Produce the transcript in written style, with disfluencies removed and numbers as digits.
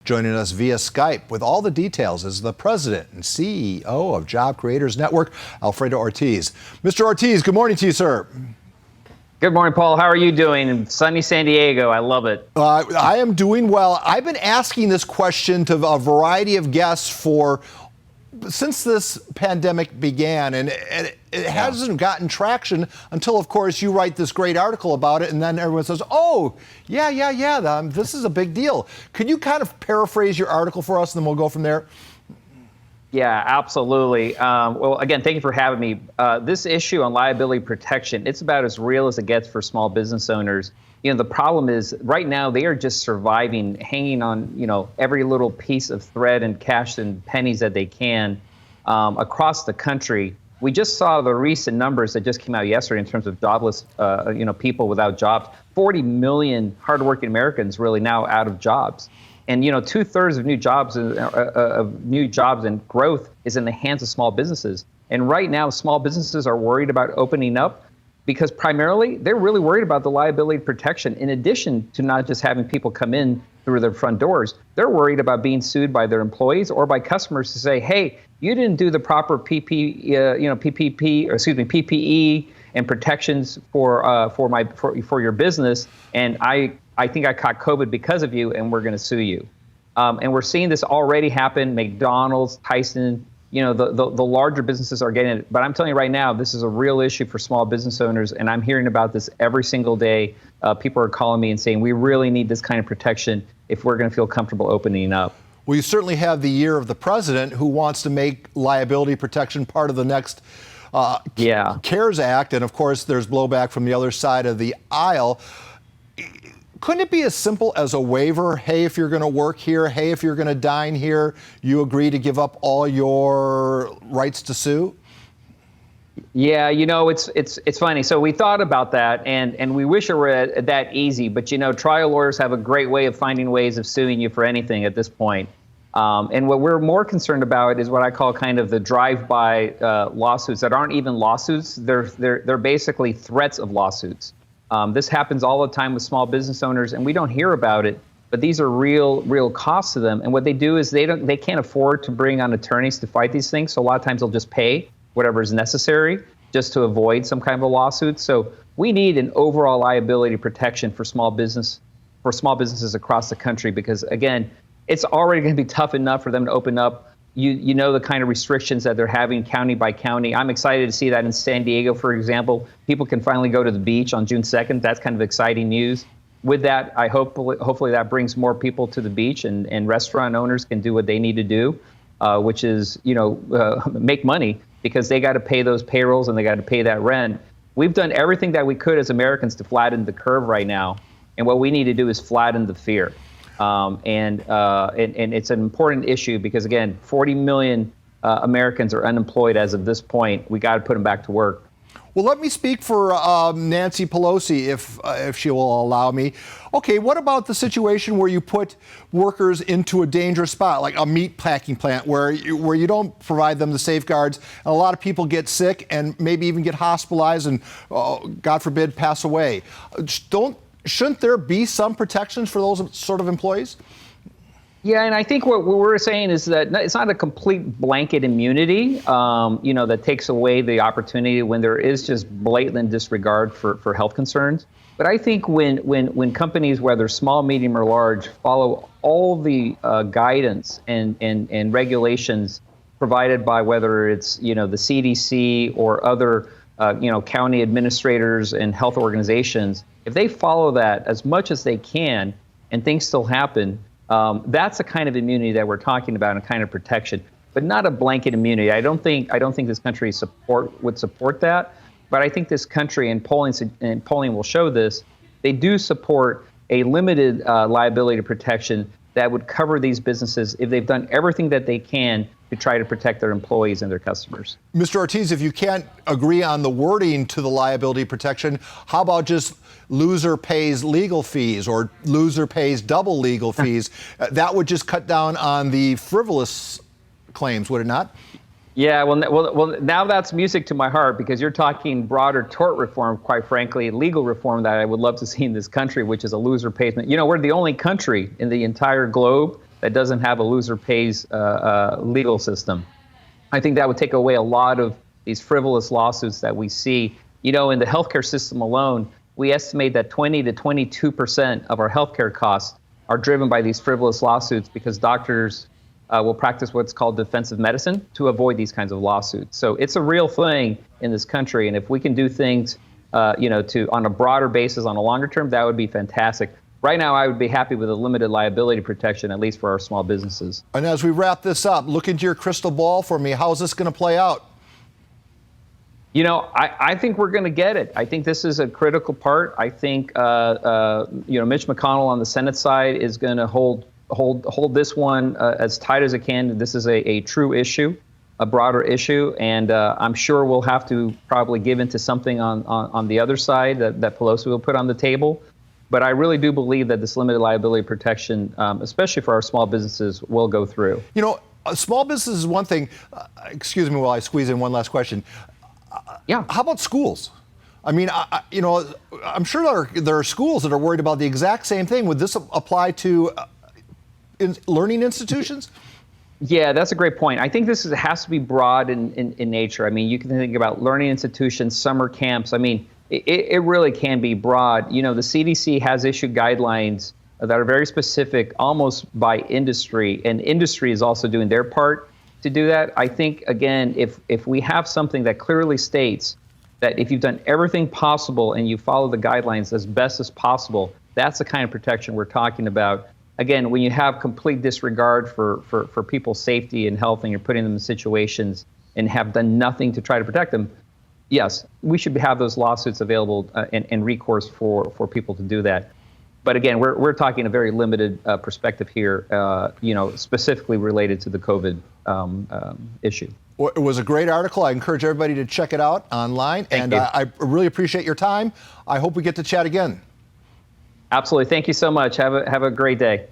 Joining us via Skype with all the details is the president and CEO of Job Creators Network, Alfredo Ortiz. Mr. Ortiz, good morning to you, sir. Good morning, Paul. How are you doing in sunny San Diego? I love it. I am doing well. I've been asking this question to a variety of guests since this pandemic began, and it hasn't gotten traction until, of course, you write this great article about it, and then everyone says, oh, yeah, this is a big deal. Could you kind of paraphrase your article for us, and then we'll go from there? Yeah, absolutely. Well, again, thank you for having me. This issue on liability protection, it's about as real as it gets for small business owners. You know, the problem is right now they are just surviving, hanging on, every little piece of thread and cash and pennies that they can across the country. We just saw the recent numbers that just came out yesterday in terms of jobless, people without jobs. 40 million hardworking Americans really now out of jobs. And 2/3 of new jobs and growth is in the hands of small businesses. And right now, small businesses are worried about opening up because primarily they're really worried about the liability protection. In addition to not just having people come in through their front doors, they're worried about being sued by their employees or by customers to say, hey, you didn't do the proper PPE and protections for your business, and I think I caught COVID because of you, and we're going to sue you. And we're seeing this already happen. McDonald's, Tyson, the larger businesses are getting it. But I'm telling you right now, this is a real issue for small business owners, and I'm hearing about this every single day. People are calling me and saying, we really need this kind of protection if we're going to feel comfortable opening up. Well, you certainly have the year of the president who wants to make liability protection part of the next CARES Act. And of course, there's blowback from the other side of the aisle. Couldn't it be as simple as a waiver? Hey, if you're going to work here, hey, if you're going to dine here, you agree to give up all your rights to sue? Yeah, it's funny. So we thought about that, and we wish it were that easy. But trial lawyers have a great way of finding ways of suing you for anything at this point. And what we're more concerned about is what I call kind of the drive-by lawsuits that aren't even lawsuits. They're basically threats of lawsuits. This happens all the time with small business owners, and we don't hear about it. But these are real costs to them. And what they do is they can't afford to bring on attorneys to fight these things. So a lot of times they'll just pay whatever is necessary just to avoid some kind of a lawsuit. So we need an overall liability protection for small businesses across the country, because again, it's already going to be tough enough for them to open up. You know the kind of restrictions that they're having county by county. I'm excited to see that in San Diego, for example, people can finally go to the beach on June 2nd. That's kind of exciting news. With that, hopefully that brings more people to the beach, and restaurant owners can do what they need to do, which is make money, because they got to pay those payrolls and they got to pay that rent. We've done everything that we could as Americans to flatten the curve right now, and what we need to do is flatten the fear. And it's an important issue because, again, 40 million Americans are unemployed as of this point. We got to put them back to work. Well, let me speak for Nancy Pelosi, if she will allow me. Okay, what about the situation where you put workers into a dangerous spot, like a meatpacking plant, where you don't provide them the safeguards, and a lot of people get sick and maybe even get hospitalized and, God forbid, pass away? Shouldn't there be some protections for those sort of employees? Yeah, and I think what we're saying is that it's not a complete blanket immunity, that takes away the opportunity when there is just blatant disregard for health concerns. But I think when companies, whether small, medium, or large, follow all the guidance and regulations provided by whether it's the CDC or other county administrators and health organizations, if they follow that as much as they can and things still happen, that's the kind of immunity that we're talking about, and kind of protection, but not a blanket immunity. I don't think this country would support that, but I think this country, and polling will show this, they do support a limited liability protection that would cover these businesses if they've done everything that they can to try to protect their employees and their customers. Mr. Ortiz, if you can't agree on the wording to the liability protection, how about just loser pays legal fees or loser pays double legal fees? That would just cut down on the frivolous claims, would it not? Yeah, well, now that's music to my heart, because you're talking broader tort reform, quite frankly, legal reform that I would love to see in this country, which is a loser pays. We're the only country in the entire globe that doesn't have a loser pays legal system. I think that would take away a lot of these frivolous lawsuits that we see. In the healthcare system alone, we estimate that 20 to 22% of our healthcare costs are driven by these frivolous lawsuits because doctors will practice what's called defensive medicine to avoid these kinds of lawsuits. So it's a real thing in this country, and if we can do things, on a broader basis, on a longer term, that would be fantastic. Right now, I would be happy with a limited liability protection, at least for our small businesses. And as we wrap this up, look into your crystal ball for me. How's this going to play out? I think we're going to get it. I think this is a critical part. I think, Mitch McConnell on the Senate side is going to hold this one as tight as it can. This is a true issue, a broader issue, and I'm sure we'll have to probably give into something on the other side that Pelosi will put on the table. But I really do believe that this limited liability protection, especially for our small businesses, will go through. A small business is one thing. Excuse me while I squeeze in one last question. Yeah. How about schools? I mean, I'm sure there are schools that are worried about the exact same thing. Would this apply to learning institutions? Yeah, that's a great point. I think this has to be broad in nature. I mean, you can think about learning institutions, summer camps. I mean, it really can be broad. The CDC has issued guidelines that are very specific, almost by industry, and industry is also doing their part to do that. I think, again, if we have something that clearly states that if you've done everything possible and you follow the guidelines as best as possible, that's the kind of protection we're talking about. Again, when you have complete disregard for people's safety and health and you're putting them in situations and have done nothing to try to protect them, yes, we should have those lawsuits available and recourse for people to do that. But again, we're talking a very limited perspective here, specifically related to the COVID issue. Well, it was a great article. I encourage everybody to check it out online. Thank you. I really appreciate your time. I hope we get to chat again. Absolutely. Thank you so much. Have a great day.